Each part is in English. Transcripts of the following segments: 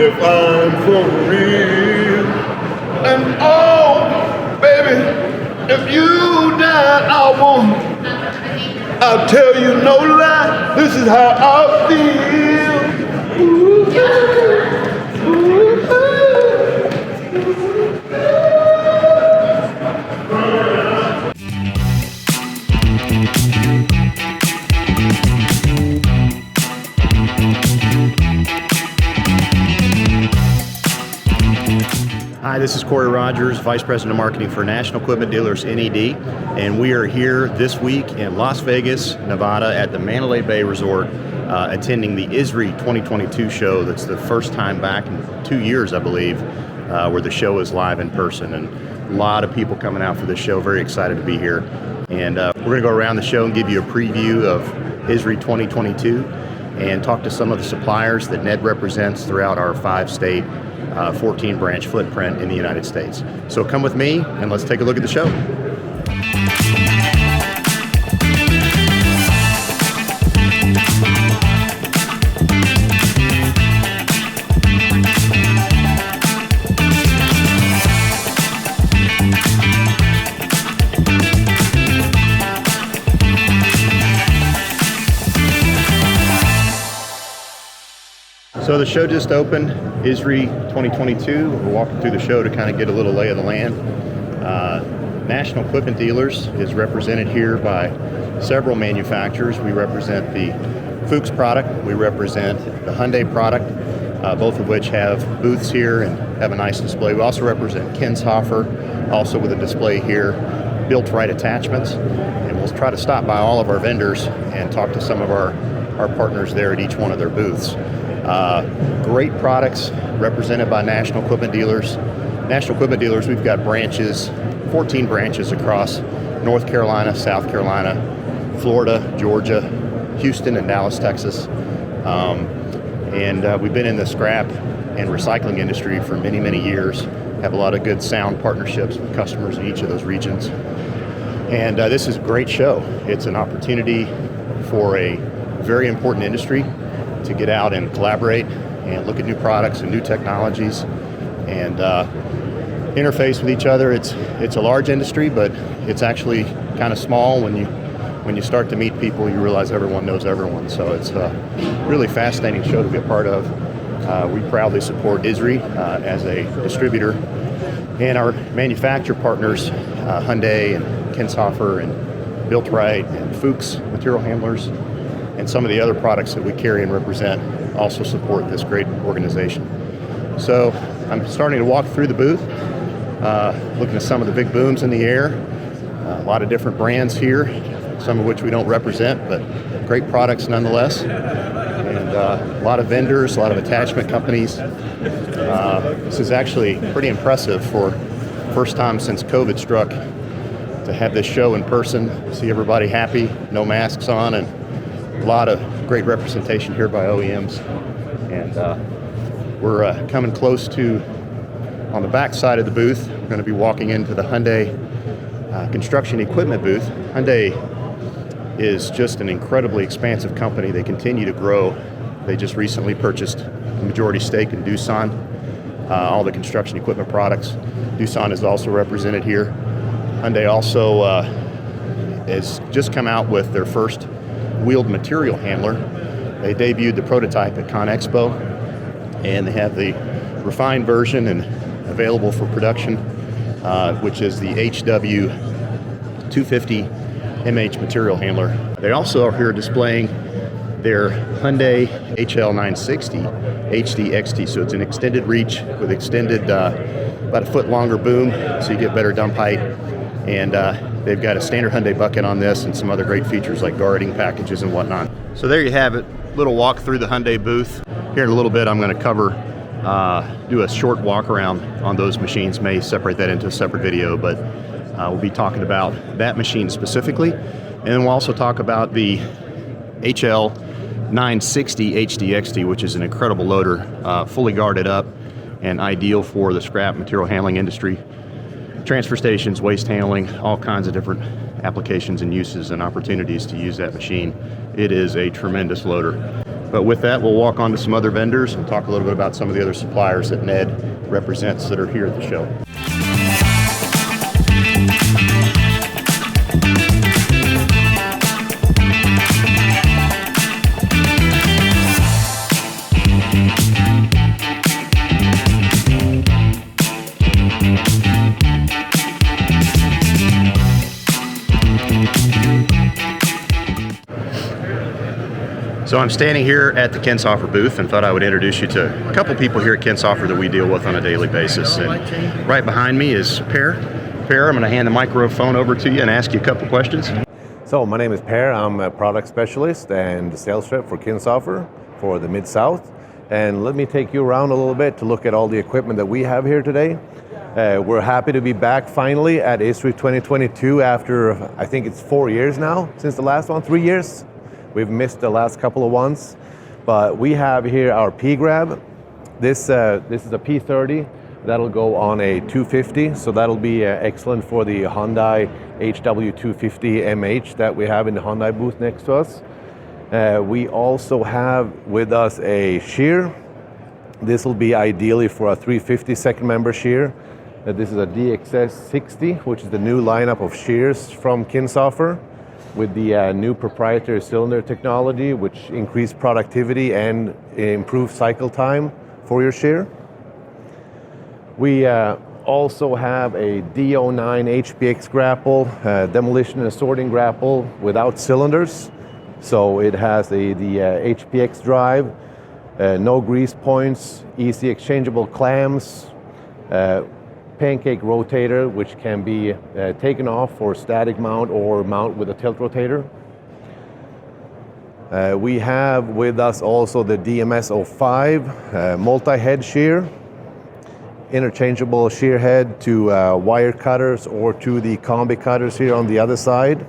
if I'm for real. And oh, baby, if you die, I'll tell you no lie, this is how I feel. Ooh, Hi, this is Corey Rogers, Vice President of Marketing for National Equipment Dealers, NED, and we are here this week in Las Vegas, Nevada at the Mandalay Bay Resort, attending the ISRI 2022 show. That's the first time back in 2 years, I believe, where the show is live in person, and a lot of people coming out for this show. Very excited to be here, and we're going to go around the show and give you a preview of ISRI 2022 and talk to some of the suppliers that NED represents throughout our 5-state 14-branch footprint in the United States. So come with me and let's take a look at the show. So the show just opened, ISRI 2022. We're walking through the show to kind of get a little lay of the land. National Equipment Dealers is represented here by several manufacturers. We represent the Fuchs product, we represent the Hyundai product, both of which have booths here and have a nice display. We also represent Kinshofer, also with a display here, builtrite attachments, and we'll try to stop by all of our vendors and talk to some of our partners there at each one of their booths. Great products represented by National Equipment Dealers. National Equipment Dealers, we've got branches, 14 branches across North Carolina, South Carolina, Florida, Georgia, Houston, and Dallas, Texas. We've been in the scrap and recycling industry for many, many years. Have a lot of good sound partnerships with customers in each of those regions. And this is a great show. It's an opportunity for a very important industry to get out and collaborate and look at new products and new technologies and interface with each other. It's a large industry, but it's actually kind of small. When you start to meet people, you realize everyone knows everyone. So it's a really fascinating show to be a part of. We proudly support ISRI as a distributor, and our manufacturer partners, Hyundai and Kinshofer and builtrite and Fuchs material handlers, and some of the other products that we carry and represent also support this great organization. So I'm starting to walk through the booth, looking at some of the big booms in the air, a lot of different brands here, some of which we don't represent, but great products nonetheless, and a lot of vendors, a lot of attachment companies. This is actually pretty impressive for first time since COVID struck to have this show in person, see everybody happy, no masks on, and a lot of great representation here by OEMs. And we're coming close to, on the back side of the booth, we're going to be walking into the Hyundai construction equipment booth. Hyundai is just an incredibly expansive company. They continue to grow. They just recently purchased a majority stake in Doosan, all the construction equipment products. Doosan is also represented here. Hyundai also has just come out with their first wheeled material handler. They debuted the prototype at ConExpo, and they have the refined version and available for production, which is the HW250MH material handler. They also are here displaying their Hyundai HL960 HD-XT, so it's an extended reach with extended, about a foot longer boom, so you get better dump height, and they've got a standard Hyundai bucket on this and some other great features like guarding packages and whatnot. So there you have it, little walk through the Hyundai booth. Here in a little bit I'm going to cover, do a short walk around on those machines, may separate that into a separate video, but we'll be talking about that machine specifically. And then we'll also talk about the HL960 HD-XT, which is an incredible loader, fully guarded up and ideal for the scrap material handling industry. Transfer stations, waste handling, all kinds of different applications and uses and opportunities to use that machine. It is a tremendous loader. But with that, we'll walk on to some other vendors and talk a little bit about some of the other suppliers that NED represents that are here at the show. So I'm standing here at the Kinshofer booth and thought I would introduce you to a couple people here at Kinshofer that we deal with on a daily basis. And right behind me is Per. Per, I'm going to hand the microphone over to you and ask you a couple questions. So my name is Per. I'm a product specialist and sales rep for Kinshofer for the Mid-South. And let me take you around a little bit to look at all the equipment that we have here today. We're happy to be back finally at ISRI 2022 after, I think it's 4 years now since the last one, 3 years. We've missed the last couple of ones, but we have here our P-Grab. This is a P30 that'll go on a 250, so that'll be excellent for the Hyundai HW250 MH that we have in the Hyundai booth next to us. We also have with us a shear. This will be ideally for a 350 second member shear. This is a DXS 60, which is the new lineup of shears from Kinshofer, with the new proprietary cylinder technology, which increase productivity and improve cycle time for your shear. We also have a D09 HPX grapple, demolition and sorting grapple without cylinders. So it has the HPX drive, no grease points, easy exchangeable clams, pancake rotator, which can be taken off for static mount or mount with a tilt rotator. We have with us also the DMS 05 multi-head shear, interchangeable shear head to wire cutters or to the combi cutters here on the other side.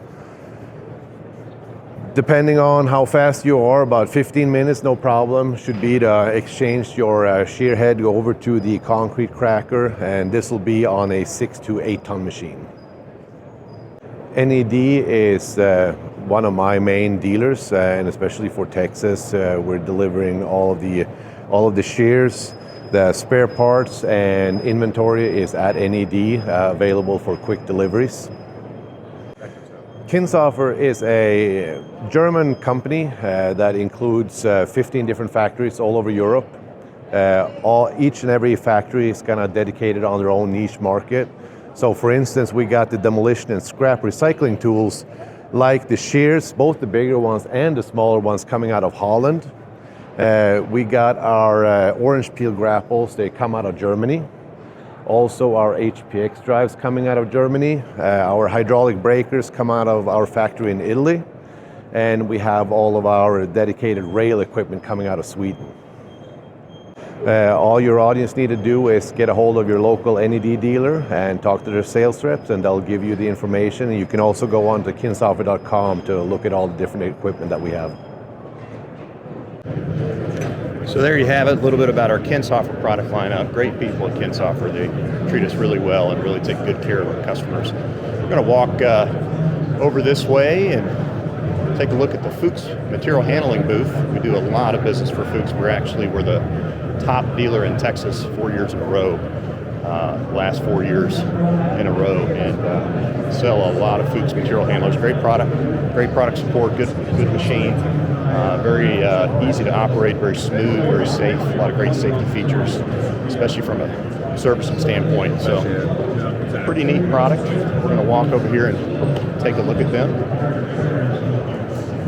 Depending on how fast you are, about 15 minutes, no problem, should be to exchange your shear head over to the concrete cracker, and this will be on a 6 to 8 ton machine. NED is one of my main dealers, and especially for Texas, we're delivering all of the shears. The spare parts and inventory is at NED, available for quick deliveries. Kinshofer is a German company that includes 15 different factories all over Europe. Each and every factory is kind of dedicated on their own niche market. So for instance, we got the demolition and scrap recycling tools like the shears, both the bigger ones and the smaller ones coming out of Holland. We got our orange peel grapples, they come out of Germany. Also our HPX drives coming out of Germany. Our hydraulic breakers come out of our factory in Italy. And we have all of our dedicated rail equipment coming out of Sweden. All your audience need to do is get a hold of your local NED dealer and talk to their sales reps, and they'll give you the information. And you can also go on to kinshofer.com to look at all the different equipment that we have. So there you have it, a little bit about our Kinshofer product lineup. Great people at Kinshofer. They treat us really well and really take good care of our customers. We're going to walk over this way and take a look at the Fuchs material handling booth. We do a lot of business for Fuchs. We're the top dealer in Texas 4 years in a row, last 4 years in a row, and sell a lot of Fuchs material handlers. Great product support, good machine. Very easy to operate, very smooth, very safe, a lot of great safety features, especially from a servicing standpoint. So it's a pretty neat product. We're going to walk over here and take a look at them.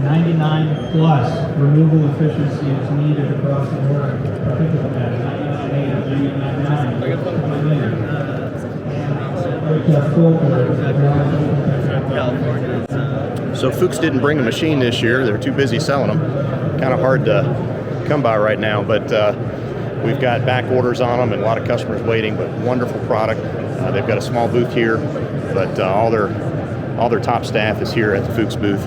99 plus removal efficiency is needed across the board. Particularly So Fuchs didn't bring a machine this year. They're too busy selling them. Kind of hard to come by right now, but we've got back orders on them and a lot of customers waiting, but wonderful product. They've got a small booth here, but all their top staff is here at the Fuchs booth.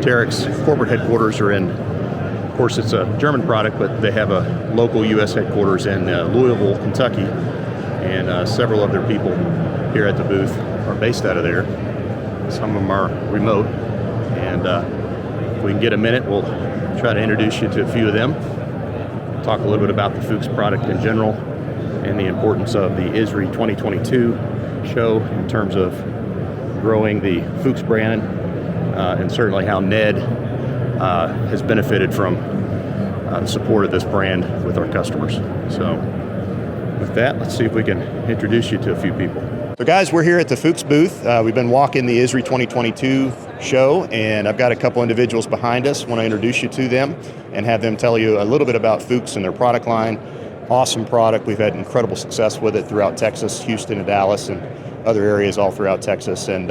Terex corporate headquarters are in, of course it's a German product, but they have a local U.S. headquarters in Louisville, Kentucky, and several of their people here at the booth are based out of there. Some of them are remote, and if we can get a minute, we'll try to introduce you to a few of them, talk a little bit about the Fuchs product in general, and the importance of the ISRI 2022 show in terms of growing the Fuchs brand, and certainly how NED has benefited from the support of this brand with our customers. So with that, let's see if we can introduce you to a few people. So guys, we're here at the Fuchs booth. We've been walking the ISRI 2022 show, and I've got a couple individuals behind us. I want to introduce you to them and have them tell you a little bit about Fuchs and their product line. Awesome product. We've had incredible success with it throughout Texas, Houston, and Dallas, and other areas all throughout Texas. And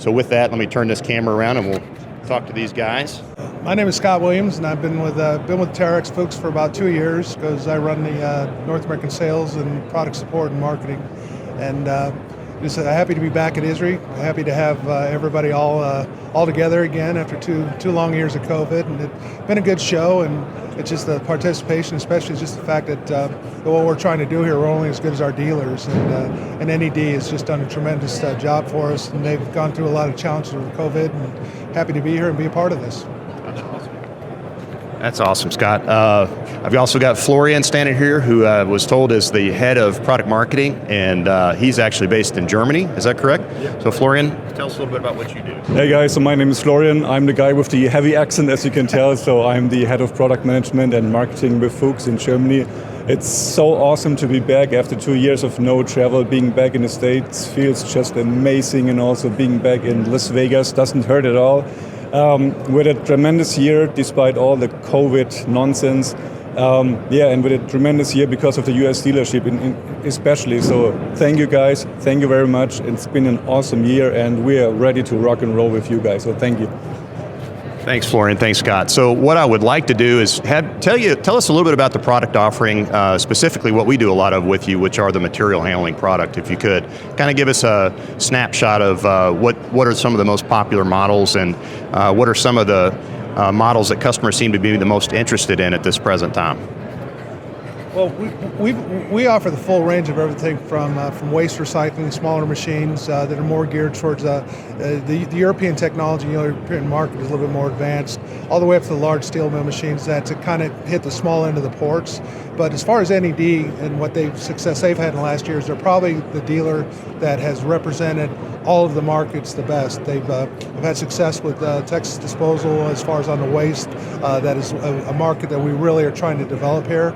so with that, let me turn this camera around and we'll talk to these guys. My name is Scott Williams, and I've been with Terex Fuchs for about 2 years because I run the North American sales and product support and marketing. And just happy to be back at ISRI. Happy to have everybody all together again after two long years of COVID. And it's been a good show, and it's just the participation, especially just the fact that what we're trying to do here, we're only as good as our dealers. And NED has just done a tremendous job for us, and they've gone through a lot of challenges with COVID. And happy to be here and be a part of this. That's awesome, Scott. I've also got Florian standing here, who was told is the head of product marketing, and he's actually based in Germany. Is that correct? Yeah. So Florian, tell us a little bit about what you do. Hey guys, so my name is Florian. I'm the guy with the heavy accent, as you can tell. So I'm the head of product management and marketing with Fuchs in Germany. It's so awesome to be back after 2 years of no travel. Being back in the States feels just amazing, and also being back in Las Vegas doesn't hurt at all. We had a tremendous year despite all the COVID nonsense. And we had a tremendous year because of the US dealership especially. So thank you guys, thank you very much. It's been an awesome year, and we are ready to rock and roll with you guys, so thank you. Thanks, Florian. Thanks, Scott. So what I would like to do is tell us a little bit about the product offering, specifically what we do a lot of with you, which are the material handling product, if you could. Kind of give us a snapshot of what are some of the most popular models, and what are some of the models that customers seem to be the most interested in at this present time. Well, we offer the full range of everything from waste recycling, smaller machines that are more geared towards the European technology. European market is a little bit more advanced, all the way up to the large steel mill machines that to kind of hit the small end of the ports. But as far as NED and what success they've had in the last years, they're probably the dealer that has represented all of the markets the best. They've had success with Texas Disposal as far as on the waste. That is a market that we really are trying to develop here.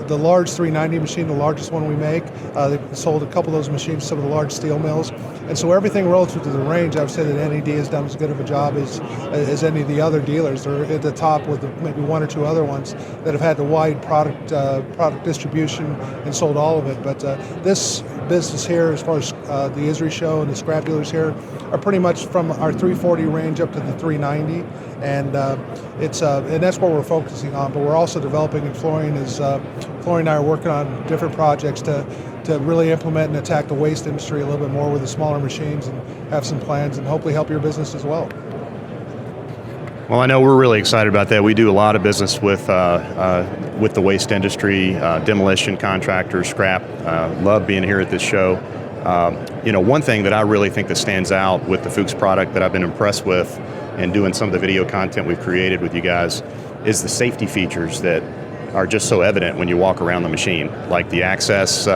The large 390 machine, the largest one we make, they've sold a couple of those machines to some of the large steel mills. And so everything relative to the range, I would say that NED has done as good of a job as any of the other dealers. They're at the top with maybe one or two other ones that have had the wide product distribution and sold all of it. But this business here, as far as the ISRI show and the scrap dealers here, are pretty much from our 340 range up to the 390, and and that's what we're focusing on. But we're also developing, and Florian and I are working on different projects to really implement and attack the waste industry a little bit more with the smaller machines, and have some plans and hopefully help your business as well. Well, I know we're really excited about that. We do a lot of business with the waste industry, demolition contractors, scrap. Love being here at this show. One thing that I really think that stands out with the Fuchs product that I've been impressed with, and doing some of the video content we've created with you guys, is the safety features that are just so evident when you walk around the machine, like the access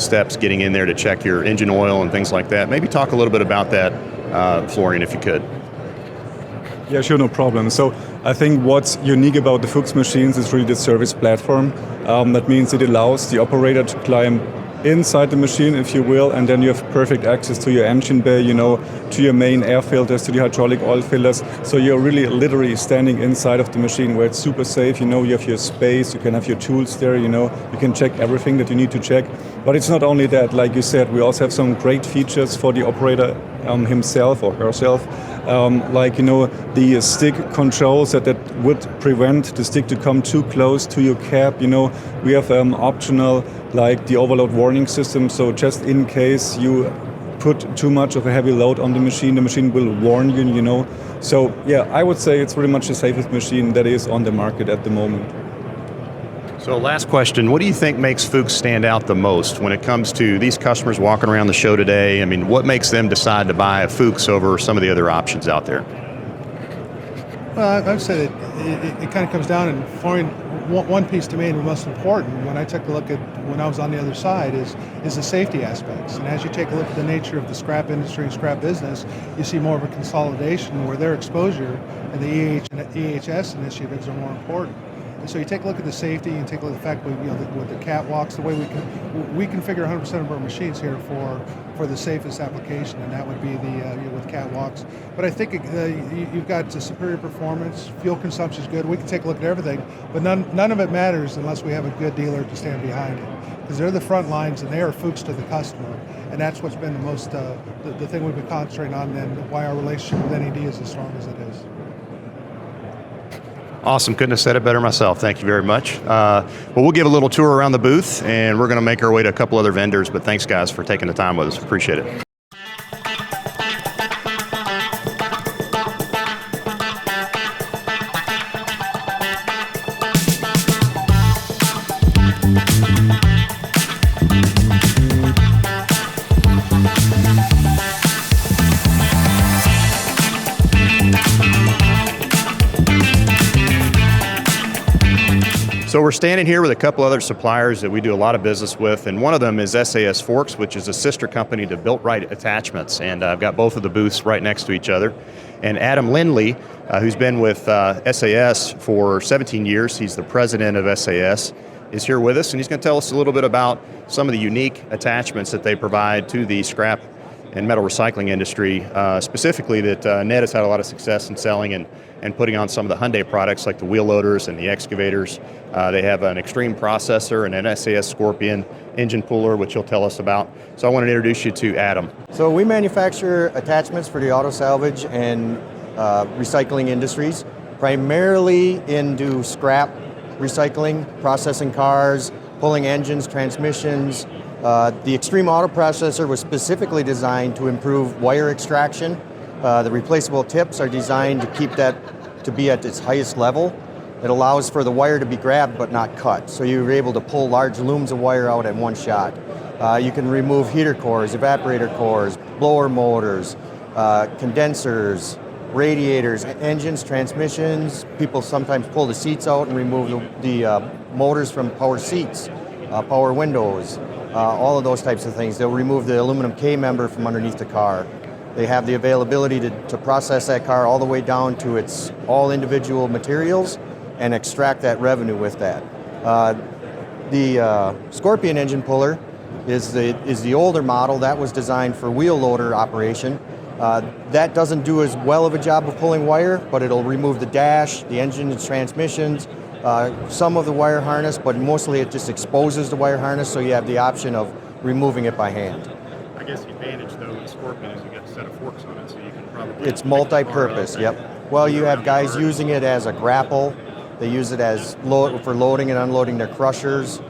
steps, getting in there to check your engine oil and things like that. Maybe talk a little bit about that, Florian, if you could. Yeah, sure, no problem. So I think what's unique about the Fuchs machines is really the service platform. That means it allows the operator to climb inside the machine, if you will, and then you have perfect access to your engine bay, to your main air filters, to the hydraulic oil filters. So you're really literally standing inside of the machine where it's super safe. You have your space, you can have your tools there, you can check everything that you need to check. But it's not only that, like you said, we also have some great features for the operator himself or herself, the stick controls that would prevent the stick to come too close to your cab. We have optional, like the overload warning system, so just in case you put too much of a heavy load on the machine will warn you, So yeah, I would say it's pretty much the safest machine that is on the market at the moment. So last question, what do you think makes Fuchs stand out the most when it comes to these customers walking around the show today? I mean, what makes them decide to buy a Fuchs over some of the other options out there? Well, I'd say that it kind of comes down and forming one piece to me and the most important when I took a look at when I was on the other side is the safety aspects. And as you take a look at the nature of the scrap industry and scrap business, you see more of a consolidation where their exposure and the EHS initiatives are more important. And so you take a look at the safety, and take a look at the fact with the catwalks, the way we configure 100% of our machines here for the safest application, and that would be with catwalks. But I think you've got superior performance, fuel consumption is good. We can take a look at everything, but none of it matters unless we have a good dealer to stand behind it, because they're the front lines and they are Fuchs to the customer, and that's what's been the most the thing we've been concentrating on, and why our relationship with NED is as strong as it is. Awesome, couldn't have said it better myself. Thank you very much. Well, we'll give a little tour around the booth, and we're going to make our way to a couple other vendors, but thanks guys for taking the time with us. Appreciate it. So we're standing here with a couple other suppliers that we do a lot of business with, and one of them is SAS Forks, which is a sister company to Builtrite Attachments, and I've got both of the booths right next to each other. And Adam Lindley, who's been with SAS for 17 years, he's the president of SAS, is here with us, and he's going to tell us a little bit about some of the unique attachments that they provide to the scrap and metal recycling industry, specifically that NED has had a lot of success in selling and putting on some of the Hyundai products like the wheel loaders and the excavators. They have an extreme processor and an SAS Scorpion engine puller, which he'll tell us about. So I want to introduce you to Adam. So we manufacture attachments for the auto salvage and recycling industries, primarily into scrap recycling, processing cars, pulling engines, transmissions. The extreme auto processor was specifically designed to improve wire extraction. The replaceable tips are designed to keep that to be at its highest level. It allows for the wire to be grabbed but not cut, so you're able to pull large looms of wire out at one shot. You can remove heater cores, evaporator cores, blower motors, condensers, radiators, engines, transmissions. People sometimes pull the seats out and remove the motors from power seats, power windows, all of those types of things. They'll remove the aluminum K-member from underneath the car. They have the availability to process that car all the way down to its all individual materials and extract that revenue with that. The Scorpion engine puller is the older model that was designed for wheel loader operation. That doesn't do as well of a job of pulling wire, but it'll remove the dash, the engine and transmissions, some of the wire harness, but mostly it just exposes the wire harness, so you have the option of removing it by hand. I guess the advantage though with Scorpion is you got a set of forks on it, so you can probably... It's multi-purpose, yep. Well, you have guys using it as a grapple. They use it as for loading and unloading their crushers.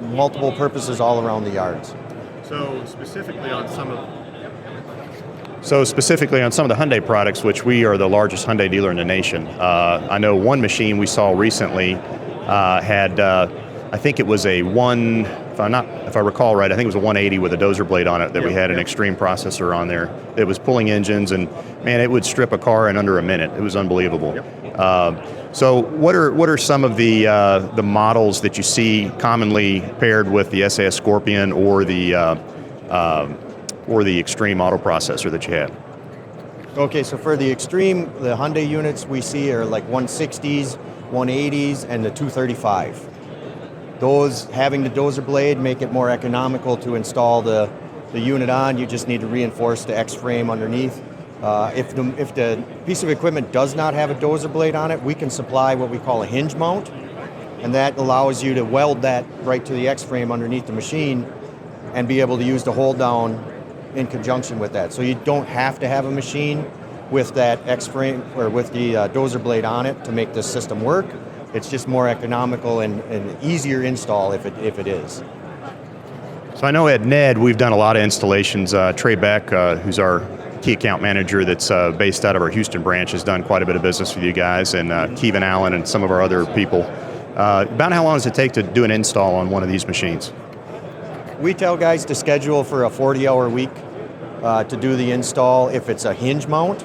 Multiple purposes all around the yards. So specifically on some of the Hyundai products, which we are the largest Hyundai dealer in the nation, I know one machine we saw recently had, I think it was a if I recall right, I think it was a 180 with a dozer blade on it that we had an extreme processor on there that was pulling engines, and man, it would strip a car in under a minute. It was unbelievable. So what are some of the models that you see commonly paired with the SAS Scorpion or the extreme auto processor that you have? Okay, so for the extreme, the Hyundai units we see are like 160s, 180s, and the 235. Those having the dozer blade make it more economical to install the unit on. You just need to reinforce the X-frame underneath. If the piece of equipment does not have a dozer blade on it, we can supply what we call a hinge mount, and that allows you to weld that right to the X-frame underneath the machine and be able to use the hold down in conjunction with that. So you don't have to have a machine with that X-frame or with the dozer blade on it to make this system work. It's just more economical and easier install if it is. So I know at NED we've done a lot of installations. Trey Beck, who's our key account manager that's based out of our Houston branch, has done quite a bit of business with you guys, and Kevin Allen and some of our other people. About how long does it take to do an install on one of these machines? We tell guys to schedule for a 40-hour week to do the install if it's a hinge mount.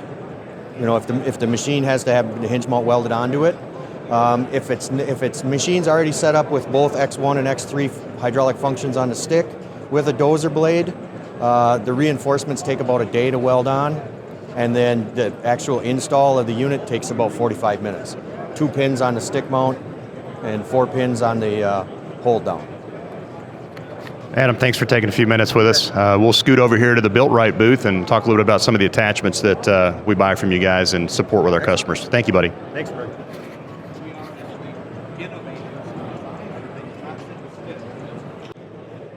You know, if the machine has to have the hinge mount welded onto it, if it's machine's already set up with both X1 and X3 hydraulic functions on the stick with a dozer blade, the reinforcements take about a day to weld on, and then the actual install of the unit takes about 45 minutes. 2 pins on the stick mount and 4 pins on the hold down. Adam, thanks for taking a few minutes with us. We'll scoot over here to the builtrite booth and talk a little bit about some of the attachments that we buy from you guys and support with our customers. Thank you, buddy. Thanks, Greg.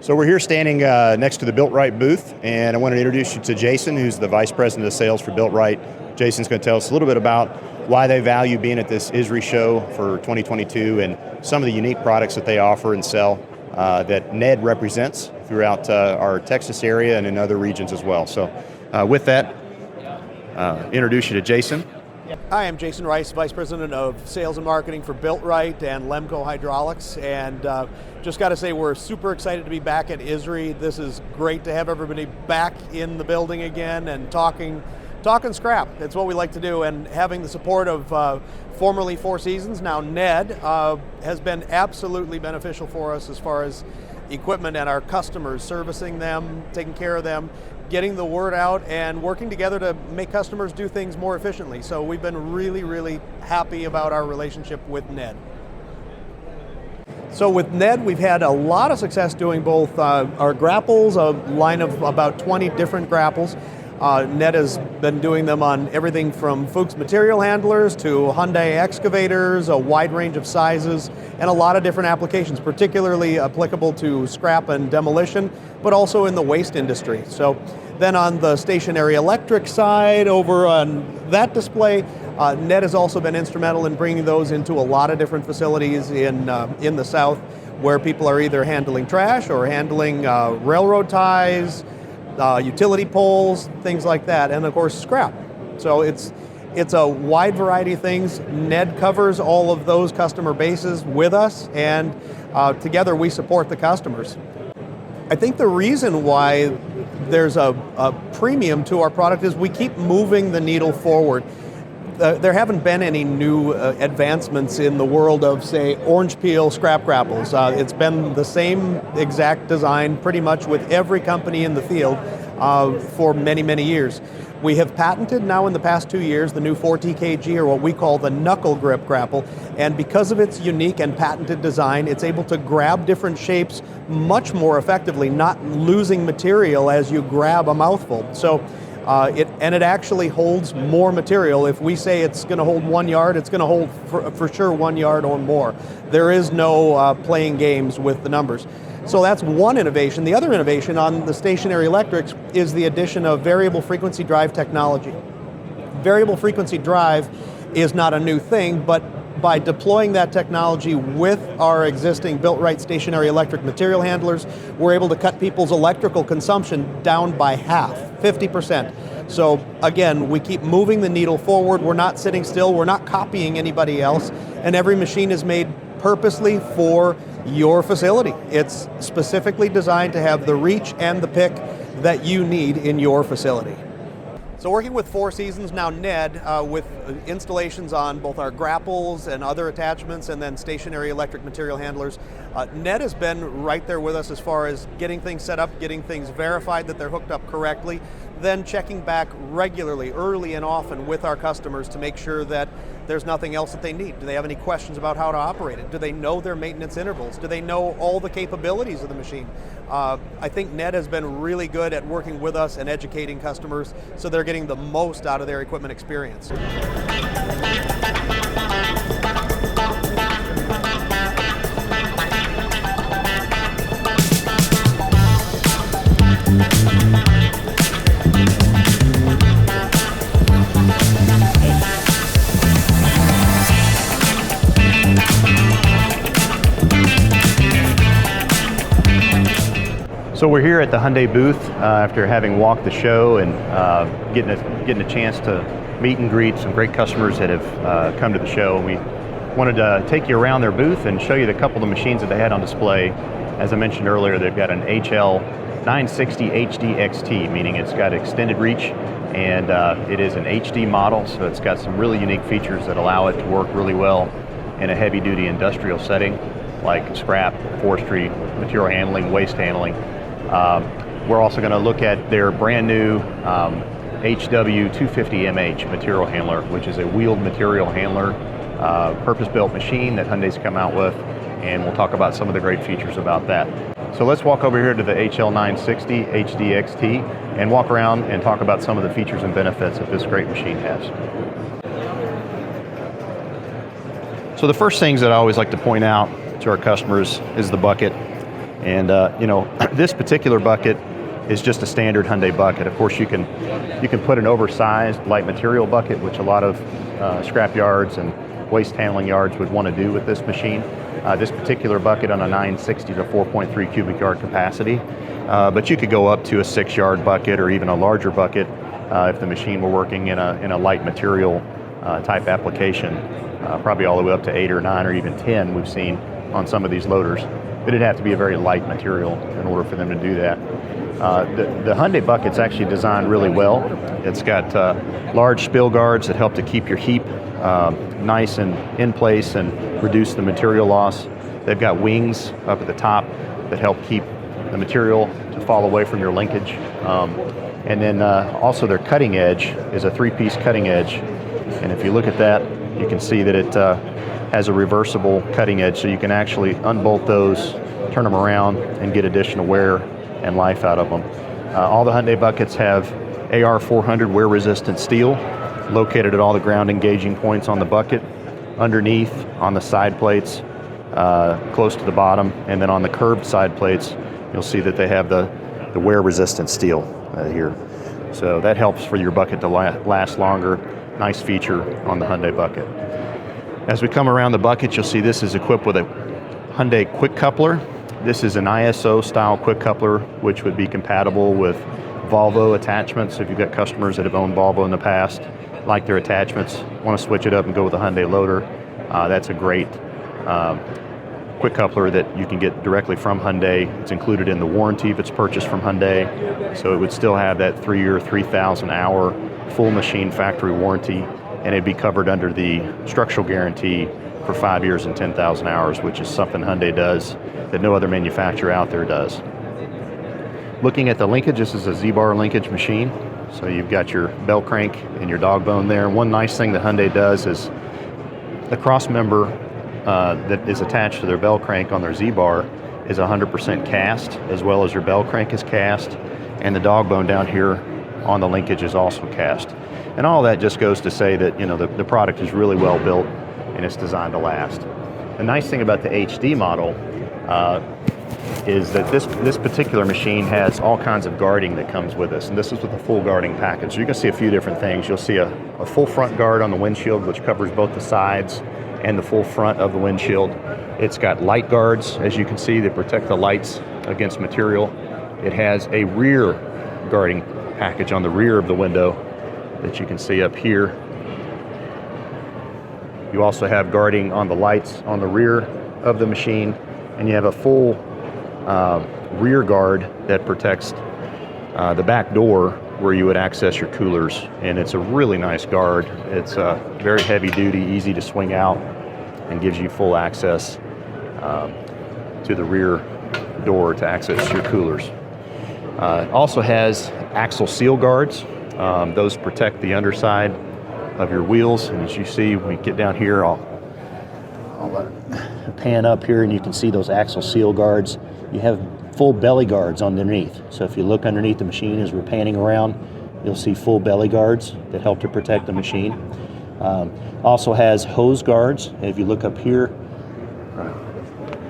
So we're here standing next to the builtrite booth, and I want to introduce you to Jason, who's the Vice President of Sales for builtrite. Jason's going to tell us a little bit about why they value being at this ISRI show for 2022 and some of the unique products that they offer and sell that NED represents throughout our Texas area and in other regions as well. So with that, introduce you to Jason. Hi, I'm Jason Rice, Vice President of Sales and Marketing for builtrite and Lemco Hydraulics, and just got to say we're super excited to be back at ISRI. This is great to have everybody back in the building again and talking scrap. It's what we like to do, and having the support of formerly Four Seasons, now NED, has been absolutely beneficial for us as far as equipment and our customers, servicing them, taking care of them, getting the word out, and working together to make customers do things more efficiently. So we've been really, really happy about our relationship with NED. So with NED, we've had a lot of success doing both our grapples, a line of about 20 different grapples. NED has been doing them on everything from Fuchs material handlers to Hyundai excavators, a wide range of sizes, and a lot of different applications, particularly applicable to scrap and demolition, but also in the waste industry. So then on the stationary electric side, over on that display, NED has also been instrumental in bringing those into a lot of different facilities in the South, where people are either handling trash or handling railroad ties, utility poles, things like that, and of course scrap. So it's a wide variety of things. NED covers all of those customer bases with us, and together we support the customers. I think the reason why there's a premium to our product is we keep moving the needle forward. There haven't been any new advancements in the world of, say, orange peel scrap grapples. It's been the same exact design pretty much with every company in the field for many, many years. We have patented now in the past 2 years the new 4TKG, or what we call the knuckle grip grapple, and because of its unique and patented design, it's able to grab different shapes much more effectively, not losing material as you grab a mouthful. So it actually holds more material. If we say it's going to hold 1 yard, it's going to hold for sure 1 yard or more. There is no playing games with the numbers. So that's one innovation. The other innovation on the stationary electrics is the addition of variable frequency drive technology. Variable frequency drive is not a new thing, but by deploying that technology with our existing builtrite stationary electric material handlers, we're able to cut people's electrical consumption down by half, 50%. So again, we keep moving the needle forward. We're not sitting still. We're not copying anybody else. And every machine is made purposely for your facility. It's specifically designed to have the reach and the pick that you need in your facility. So working with Four Seasons, now NED, with installations on both our grapples and other attachments, and then stationary electric material handlers, NED has been right there with us as far as getting things set up, getting things verified that they're hooked up correctly, then checking back regularly, early and often with our customers to make sure that there's nothing else that they need. Do they have any questions about how to operate it? Do they know their maintenance intervals? Do they know all the capabilities of the machine? I think NED has been really good at working with us and educating customers so they're getting the most out of their equipment experience. So we're here at the Hyundai booth after having walked the show and getting a chance to meet and greet some great customers that have come to the show. And we wanted to take you around their booth and show you the couple of machines that they had on display. As I mentioned earlier, they've got an HL 960 HD XT, meaning it's got extended reach and it is an HD model, so it's got some really unique features that allow it to work really well in a heavy-duty industrial setting like scrap, forestry, material handling, waste handling. We're also going to look at their brand new HW250MH material handler, which is a wheeled material handler, purpose-built machine that Hyundai's come out with, and we'll talk about some of the great features about that. So let's walk over here to the HL960 HDXT and walk around and talk about some of the features and benefits that this great machine has. So the first things that I always like to point out to our customers is the bucket. And this particular bucket is just a standard Hyundai bucket. Of course, you can put an oversized light material bucket, which a lot of scrap yards and waste handling yards would want to do with this machine. This particular bucket on a 960 to 4.3 cubic yard capacity, but you could go up to a 6-yard bucket or even a larger bucket if the machine were working in a light material type application, probably all the way up to 8 or 9 or even 10 we've seen on some of these loaders. But it'd have to be a very light material in order for them to do that. The Hyundai bucket's actually designed really well. It's got large spill guards that help to keep your heap nice and in place and reduce the material loss. They've got wings up at the top that help keep the material to fall away from your linkage. And then also their cutting edge is a 3-piece cutting edge. And if you look at that, you can see that it has a reversible cutting edge, so you can actually unbolt those, turn them around, and get additional wear and life out of them. All the Hyundai buckets have AR400 wear-resistant steel located at all the ground engaging points on the bucket, underneath, on the side plates, close to the bottom, and then on the curved side plates, you'll see that they have the wear-resistant steel here. So that helps for your bucket to last longer. Nice feature on the Hyundai bucket. As we come around the bucket, you'll see this is equipped with a Hyundai quick coupler. This is an ISO style quick coupler, which would be compatible with Volvo attachments. If you've got customers that have owned Volvo in the past, like their attachments, want to switch it up and go with a Hyundai loader, that's a great quick coupler that you can get directly from Hyundai. It's included in the warranty if it's purchased from Hyundai, so it would still have that 3-year, 3,000-hour full machine factory warranty, and it'd be covered under the structural guarantee for 5 years and 10,000 hours, which is something Hyundai does that no other manufacturer out there does. Looking at the linkage, this is a Z-bar linkage machine. So you've got your bell crank and your dog bone there. One nice thing that Hyundai does is the cross member that is attached to their bell crank on their Z-bar is 100% cast, as well as your bell crank is cast, and the dog bone down here on the linkage is also cast. And all that just goes to say that the product is really well built and it's designed to last. The nice thing about the HD model is that this particular machine has all kinds of guarding that comes with this, and this is with a full guarding package. So you can see a few different things. You'll see a full front guard on the windshield, which covers both the sides and the full front of the windshield. It's got light guards, as you can see, that protect the lights against material. It has a rear guarding package on the rear of the window that you can see up here. You also have guarding on the lights on the rear of the machine, and you have a full rear guard that protects the back door where you would access your coolers, and it's a really nice guard. It's very heavy duty, easy to swing out, and gives you full access to the rear door to access your coolers. Also has axle seal guards. Those protect the underside of your wheels, and as you see, when we get down here, I'll pan up here and you can see those axle seal guards. You have full belly guards underneath. So if you look underneath the machine as we're panning around, you'll see full belly guards that help to protect the machine. Also has hose guards. And if you look up here,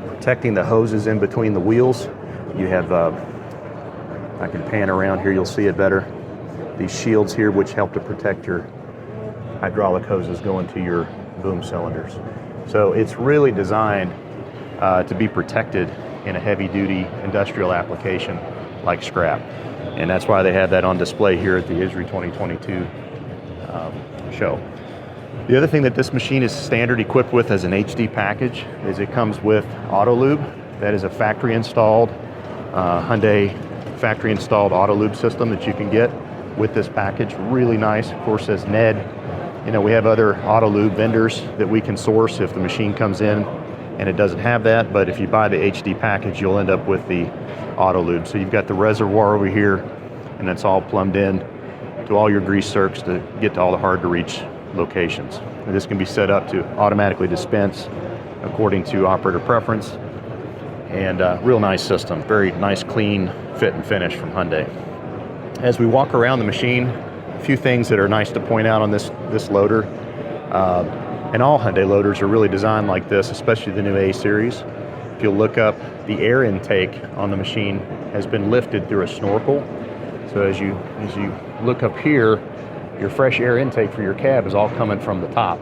protecting the hoses in between the wheels, you have, I can pan around here, you'll see it better. These shields here, which help to protect your hydraulic hoses going to your boom cylinders. So it's really designed to be protected in a heavy-duty industrial application like scrap. And that's why they have that on display here at the ISRI 2022 show. The other thing that this machine is standard equipped with as an HD package is it comes with auto lube. That is a factory installed Hyundai factory installed auto lube system that you can get. with this package. Really nice. Of course, says NED. You know, we have other auto lube vendors that we can source if the machine comes in and it doesn't have that, but if you buy the HD package, you'll end up with the auto lube. So you've got the reservoir over here, and it's all plumbed in to all your grease circs to get to all the hard to reach locations. And this can be set up to automatically dispense according to operator preference, and real nice system. Very nice, clean fit and finish from Hyundai. As we walk around the machine, a few things that are nice to point out on this loader. And all Hyundai loaders are really designed like this, especially the new A series. If you'll look up, the air intake on the machine has been lifted through a snorkel. So as you look up here, your fresh air intake for your cab is all coming from the top,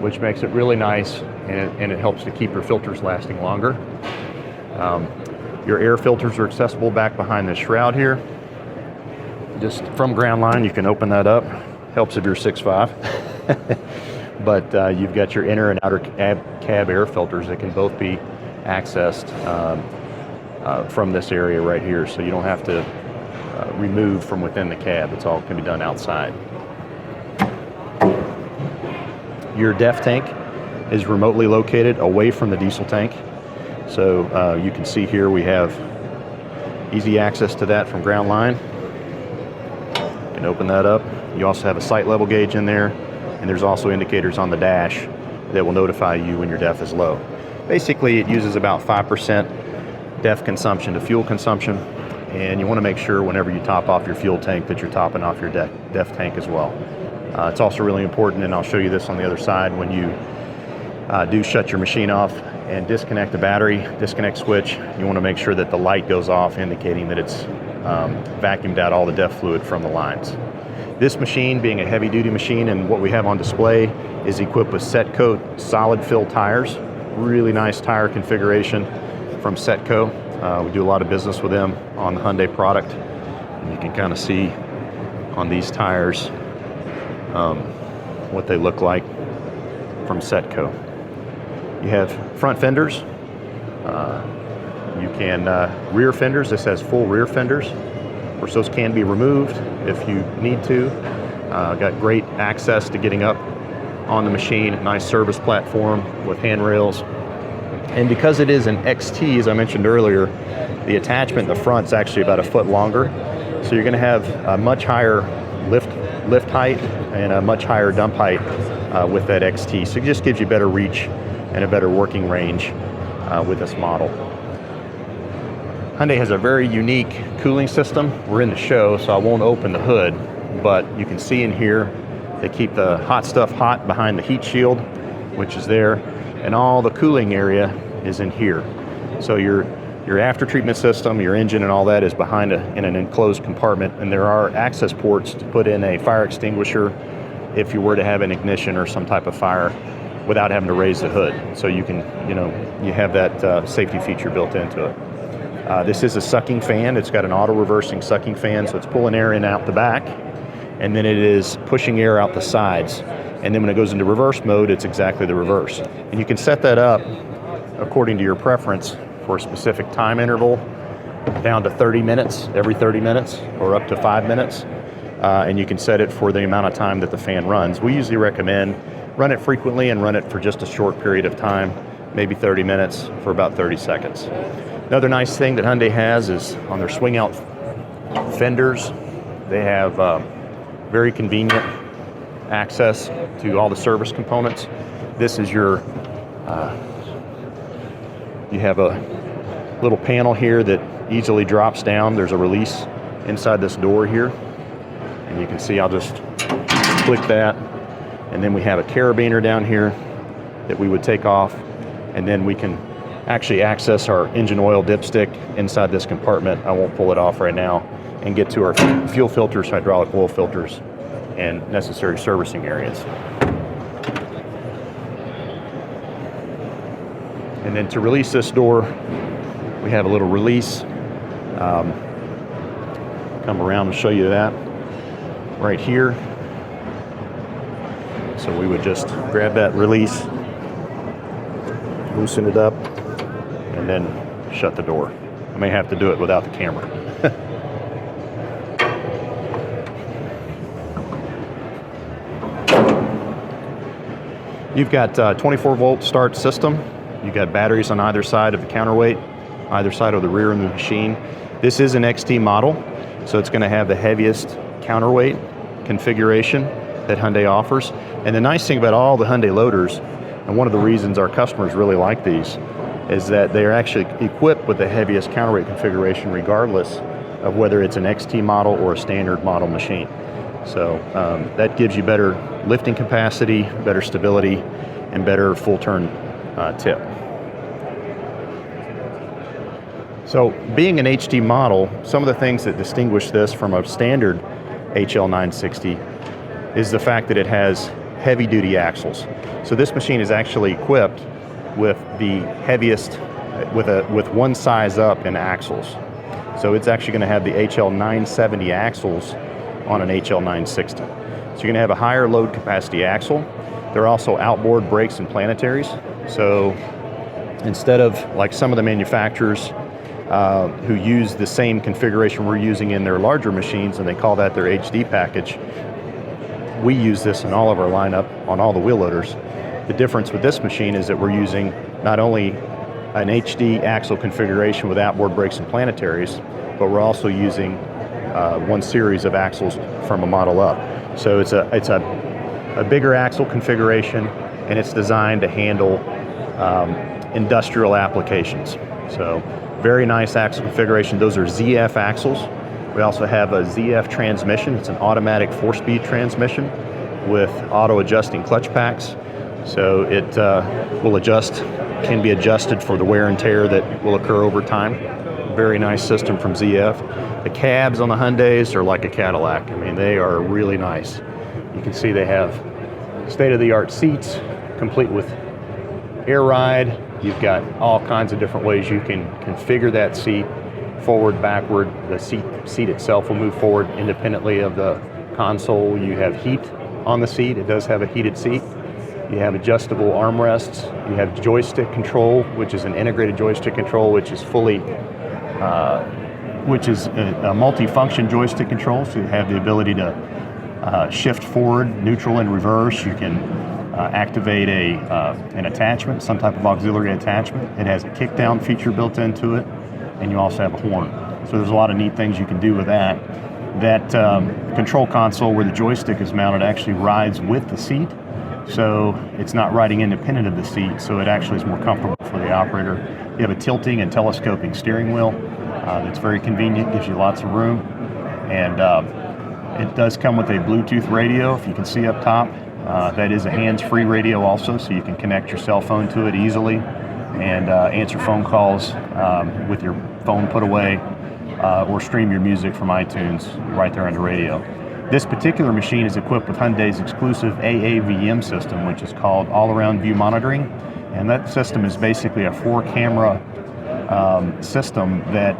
which makes it really nice, and it helps to keep your filters lasting longer. Your air filters are accessible back behind this shroud here. Just from ground line, you can open that up. Helps if you're 6'5". But you've got your inner and outer cab air filters that can both be accessed from this area right here, so you don't have to remove from within the cab. It's all can be done outside. Your DEF tank is remotely located away from the diesel tank, so you can see here we have easy access to that from ground line. You can open that up. You also have a sight level gauge in there, and there's also indicators on the dash that will notify you when your DEF is low. Basically, it uses about 5% DEF consumption to fuel consumption, and you want to make sure whenever you top off your fuel tank that you're topping off your DEF tank as well. It's also really important, and I'll show you this on the other side, when you do shut your machine off and disconnect the battery, disconnect switch, you want to make sure that the light goes off, indicating that it's vacuumed out all the DEF fluid from the lines. This machine, being a heavy-duty machine, and what we have on display, is equipped with Setco solid fill tires. Really nice tire configuration from Setco. We do a lot of business with them on the Hyundai product. And you can kind of see on these tires what they look like from Setco. You have front fenders. You can rear fenders. This has full rear fenders. Of course, those can be removed if you need to. Got great access to getting up on the machine. Nice service platform with handrails. And because it is an XT, as I mentioned earlier, the attachment in the front is actually about a foot longer. So you're going to have a much higher lift height and a much higher dump height with that XT. So it just gives you better reach and a better working range with this model. Hyundai has a very unique cooling system. We're in the show, so I won't open the hood, but you can see in here, they keep the hot stuff hot behind the heat shield, which is there, and all the cooling area is in here. So your after treatment system, your engine and all that is behind in an enclosed compartment, and there are access ports to put in a fire extinguisher if you were to have an ignition or some type of fire without having to raise the hood. So you can, you have that safety feature built into it. This is a sucking fan. It's got an auto-reversing sucking fan, so it's pulling air in out the back, and then it is pushing air out the sides. And then when it goes into reverse mode, it's exactly the reverse. And you can set that up according to your preference for a specific time interval, down to 30 minutes, every 30 minutes, or up to 5 minutes. And you can set it for the amount of time that the fan runs. We usually recommend run it frequently and run it for just a short period of time, maybe 30 minutes for about 30 seconds. Another nice thing that Hyundai has is on their swing out fenders, they have very convenient access to all the service components. This is your, you have a little panel here that easily drops down. There's a release inside this door here. And you can see, I'll just click that. And then we have a carabiner down here that we would take off. And then we can actually access our engine oil dipstick inside this compartment. I won't pull it off right now, and get to our fuel filters, hydraulic oil filters, and necessary servicing areas. And then to release this door, we have a little release. Come around and show you that right here. So we would just grab that release, loosen it up, and then shut the door. I may have to do it without the camera. You've got 24 volt start system. You've got batteries on either side of the counterweight, either side of the rear of the machine. This is an XT model, so it's going to have the heaviest counterweight configuration that Hyundai offers. And the nice thing about all the Hyundai loaders, and one of the reasons our customers really like these, is that they are actually equipped with the heaviest counterweight configuration regardless of whether it's an XT model or a standard model machine. So that gives you better lifting capacity, better stability, and better full turn tip. So being an HD model, some of the things that distinguish this from a standard HL960 is the fact that it has heavy duty axles. So this machine is actually equipped with the heaviest, with one size up in axles. So it's actually going to have the HL970 axles on an HL960. So you're going to have a higher load capacity axle. There are also outboard brakes and planetaries. So instead of like some of the manufacturers who use the same configuration we're using in their larger machines, and they call that their HD package, we use this in all of our lineup on all the wheel loaders. The difference with this machine is that we're using not only an HD axle configuration with outboard brakes and planetaries, but we're also using one series of axles from a model up. So it's a bigger axle configuration, and it's designed to handle industrial applications. So very nice axle configuration. Those are ZF axles. We also have a ZF transmission. It's an automatic 4-speed transmission with auto-adjusting clutch packs. So it will adjust, can be adjusted for the wear and tear that will occur over time. Very nice system from ZF. The cabs on the Hyundais are like a Cadillac. I mean, they are really nice. You can see they have state-of-the-art seats, complete with air ride. You've got all kinds of different ways you can configure that seat, forward, backward. The seat itself will move forward independently of the console. You have heat on the seat. It does have a heated seat. You have adjustable armrests. You have joystick control, which is an integrated joystick control, which is fully, which is a multi-function joystick control. So you have the ability to shift forward, neutral, and reverse. You can activate an attachment, some type of auxiliary attachment. It has a kick-down feature built into it, and you also have a horn. So there's a lot of neat things you can do with that. That control console where the joystick is mounted actually rides with the seat. So it's not riding independent of the seat, so it actually is more comfortable for the operator. You have a tilting and telescoping steering wheel that's very convenient, gives you lots of room. And it does come with a Bluetooth radio, if you can see up top. That is a hands-free radio also, so you can connect your cell phone to it easily and answer phone calls with your phone put away or stream your music from iTunes right there on the radio. This particular machine is equipped with Hyundai's exclusive AAVM system, which is called All-Around View Monitoring. And that system is basically a 4-camera system that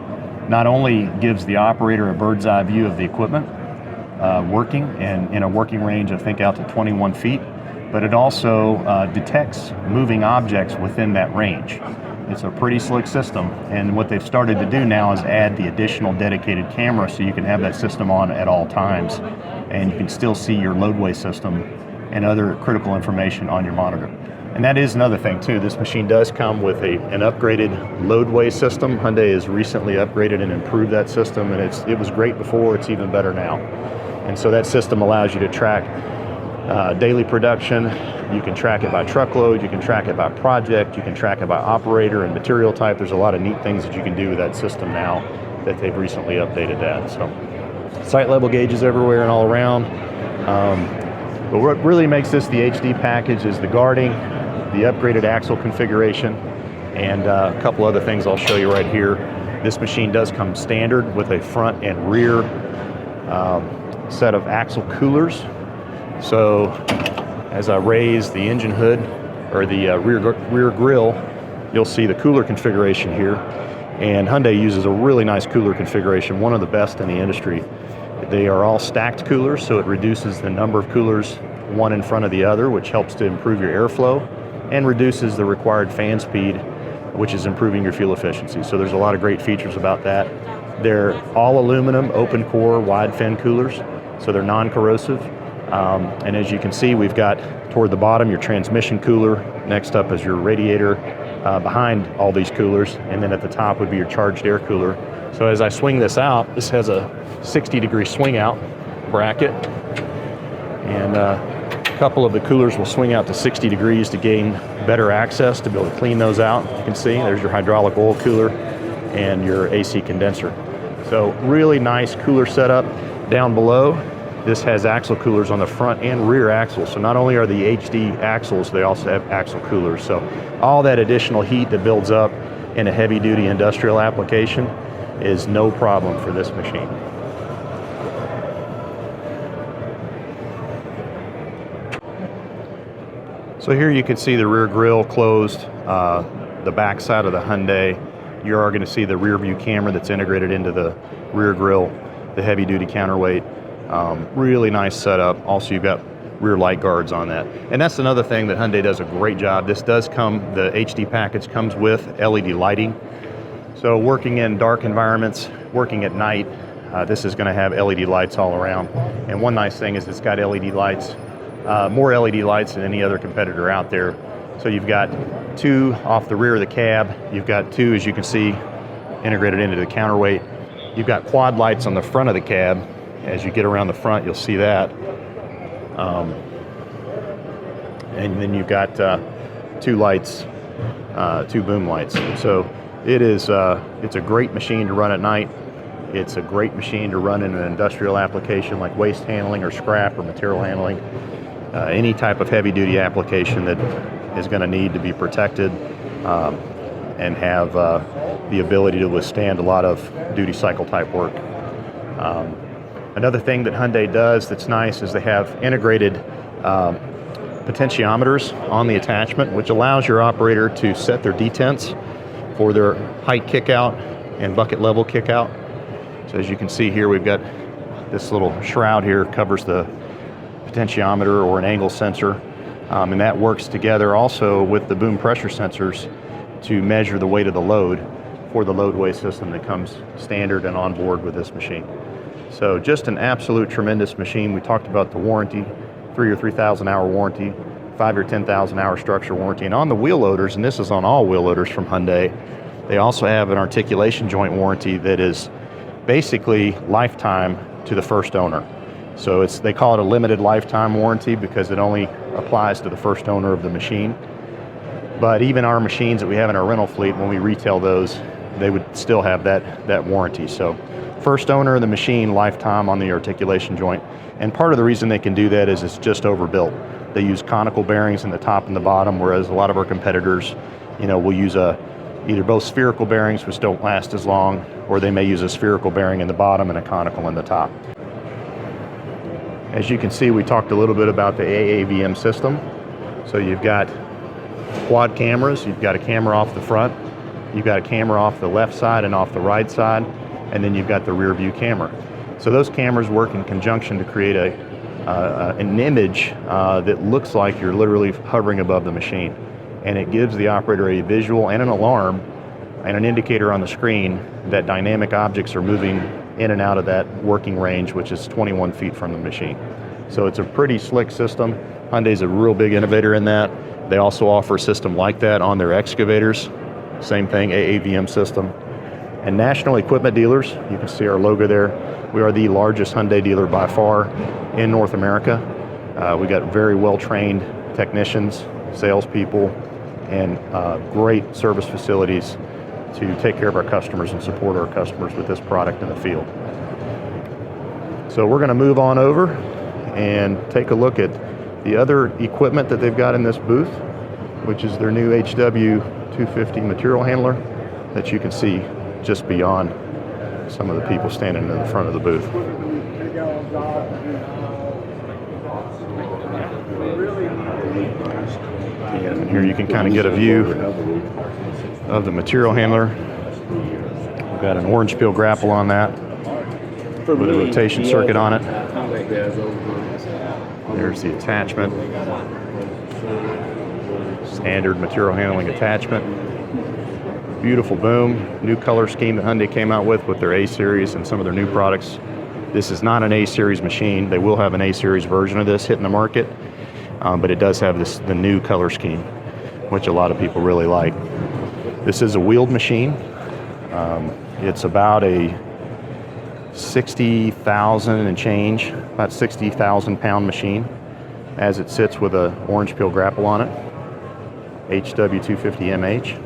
not only gives the operator a bird's eye view of the equipment working, and in a working range of, think, out to 21 feet, but it also detects moving objects within that range. It's a pretty slick system, and what they've started to do now is add the additional dedicated camera so you can have that system on at all times, and you can still see your loadway system and other critical information on your monitor. And that is another thing too. This machine does come with an upgraded loadway system. Hyundai has recently upgraded and improved that system, and it was great before, it's even better now. And so that system allows you to track daily production. You can track it by truckload, you can track it by project, you can track it by operator and material type. There's a lot of neat things that you can do with that system now that they've recently updated that. So sight level gauges everywhere and all around. But what really makes this the HD package is the guarding, the upgraded axle configuration, and a couple other things I'll show you right here. This machine does come standard with a front and rear set of axle coolers. So as I raise the engine hood or the rear grille, you'll see the cooler configuration here. And Hyundai uses a really nice cooler configuration, one of the best in the industry. They are all stacked coolers, so it reduces the number of coolers one in front of the other, which helps to improve your airflow and reduces the required fan speed, which is improving your fuel efficiency. So there's a lot of great features about that. They're all aluminum, open core, wide fin coolers, so they're non-corrosive. And as you can see, we've got toward the bottom your transmission cooler. Next up is your radiator behind all these coolers. And then at the top would be your charged air cooler. So as I swing this out, this has a 60-degree swing out bracket. And a couple of the coolers will swing out to 60 degrees to gain better access to be able to clean those out. You can see there's your hydraulic oil cooler and your AC condenser. So really nice cooler setup. Down below, this has axle coolers on the front and rear axles. So not only are the HD axles, they also have axle coolers. So all that additional heat that builds up in a heavy duty industrial application is no problem for this machine. So here you can see the rear grille closed, the back side of the Hyundai. You are going to see the rear view camera that's integrated into the rear grille, the heavy duty counterweight. Really nice setup. Also, you've got rear light guards on that. And that's another thing that Hyundai does a great job. This does come, the HD package comes with LED lighting. So working in dark environments, working at night, this is going to have LED lights all around. And one nice thing is it's got LED lights, more LED lights than any other competitor out there. So you've got 2 off the rear of the cab. You've got 2, as you can see, integrated into the counterweight. You've got quad lights on the front of the cab. As you get around the front, you'll see that. And then you've got 2 lights, 2 boom lights. So it is, it's a great machine to run at night. It's a great machine to run in an industrial application like waste handling or scrap or material handling. Any type of heavy duty application that is going to need to be protected and have the ability to withstand a lot of duty cycle type work. Another thing that Hyundai does that's nice is they have integrated potentiometers on the attachment, which allows your operator to set their detents for their height kickout and bucket level kickout. So as you can see here, we've got this little shroud here covers the potentiometer or an angle sensor, and that works together also with the boom pressure sensors to measure the weight of the load for the loadway system that comes standard and on board with this machine. So just an absolute tremendous machine. We talked about the warranty, 3 or 3,000 hour warranty, 5 or 10,000 hour structure warranty. And on the wheel loaders, and this is on all wheel loaders from Hyundai, they also have an articulation joint warranty that is basically lifetime to the first owner. So they call it a limited lifetime warranty because it only applies to the first owner of the machine. But even our machines that we have in our rental fleet, when we retail those, they would still have that warranty. So first owner of the machine, lifetime on the articulation joint. And part of the reason they can do that is it's just overbuilt. They use conical bearings in the top and the bottom, whereas a lot of our competitors, will use either both spherical bearings, which don't last as long, or they may use a spherical bearing in the bottom and a conical in the top. As you can see, we talked a little bit about the AAVM system. So you've got quad cameras, you've got a camera off the front, you've got a camera off the left side and off the right side, and then you've got the rear view camera. So those cameras work in conjunction to create an image that looks like you're literally hovering above the machine. And it gives the operator a visual and an alarm and an indicator on the screen that dynamic objects are moving in and out of that working range, which is 21 feet from the machine. So it's a pretty slick system. Hyundai's a real big innovator in that. They also offer a system like that on their excavators. Same thing, AAVM system. And national equipment dealers, you can see our logo there. We are the largest Hyundai dealer by far in North America. We got very well-trained technicians, salespeople, and great service facilities to take care of our customers and support our customers with this product in the field. So we're going to move on over and take a look at the other equipment that they've got in this booth, which is their new HW250 material handler that you can see just beyond some of the people standing in the front of the booth. And here you can kind of get a view of the material handler. We've got an orange peel grapple on that with a rotation circuit on it. There's the attachment. Standard material handling attachment. Beautiful boom. New color scheme that Hyundai came out with their A series and some of their new products This is not an A-Series machine. They will have an A-Series version of this hitting the market, but it does have the new color scheme, which a lot of people really like. This is a wheeled machine. It's about a 60,000 and change, about 60,000 pound machine as it sits with a orange peel grapple on it, HW250MH.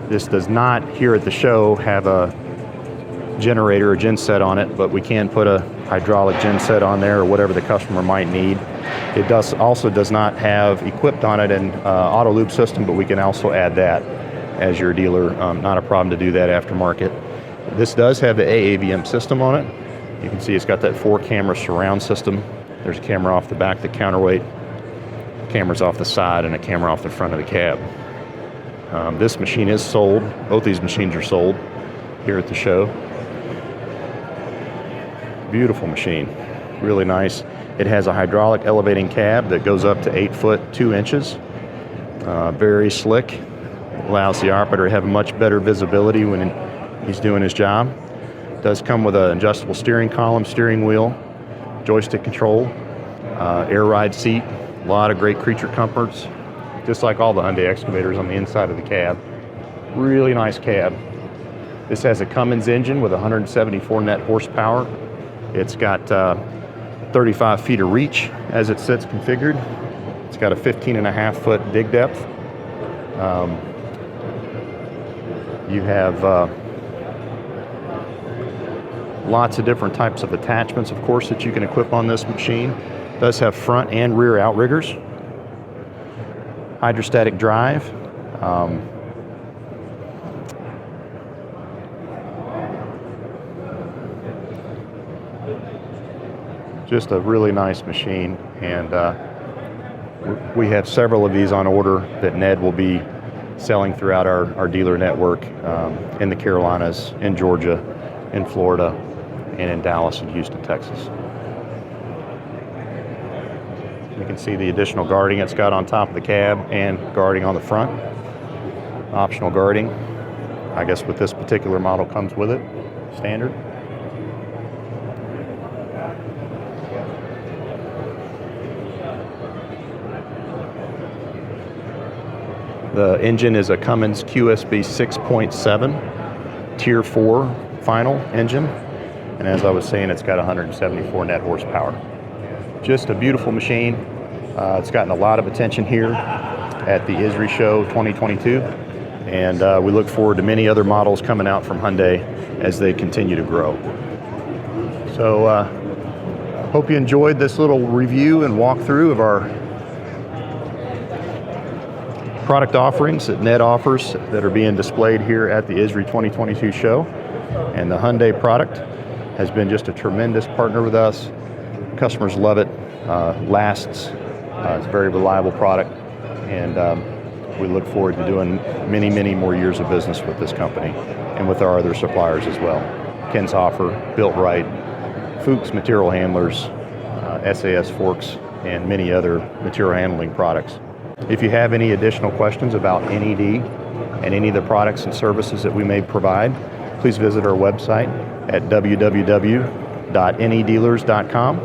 This does not, here at the show, have a generator or genset on it, but we can put a hydraulic genset on there or whatever the customer might need. It also does not have equipped on it an auto lube system, but we can also add that as your dealer. Not a problem to do that aftermarket. This does have the AAVM system on it. You can see it's got that 4-camera surround system. There's a camera off the back, the counterweight, cameras off the side, and a camera off the front of the cab. This machine is sold. Both these machines are sold here at the show. Beautiful machine, really nice. It has a hydraulic elevating cab that goes up to 8 foot 2 inches. Very slick. Allows the operator to have much better visibility when he's doing his job. It does come with an adjustable steering column, steering wheel, joystick control, air ride seat, a lot of great creature comforts, just like all the Hyundai excavators on the inside of the cab. Really nice cab. This has a Cummins engine with 174 net horsepower. It's got 35 feet of reach as it sits configured. It's got a 15.5 foot dig depth. You have lots of different types of attachments, of course, that you can equip on this machine. It does have front and rear outriggers. Hydrostatic drive. Just a really nice machine, and we have several of these on order that NED will be selling throughout our dealer network in the Carolinas, in Georgia, in Florida, and in Dallas and Houston, Texas. You can see the additional guarding it's got on top of the cab and guarding on the front. Optional guarding. I guess with this particular model comes with it, standard. The engine is a Cummins QSB 6.7 Tier 4 final engine, and as I was saying, it's got 174 net horsepower. Just a beautiful machine. It's gotten a lot of attention here at the ISRI show 2022, and we look forward to many other models coming out from Hyundai as they continue to grow. So hope you enjoyed this little review and walkthrough of our product offerings that NED offers that are being displayed here at the ISRI 2022 show. And the Hyundai product has been just a tremendous partner with us. Customers love it, lasts, it's a very reliable product, and we look forward to doing many, many more years of business with this company and with our other suppliers as well. Kinshofer, Builtrite, Fuchs material handlers, SAS Forks, and many other material handling products. If you have any additional questions about NED and any of the products and services that we may provide, please visit our website at www.neddealers.com,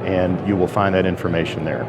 and you will find that information there.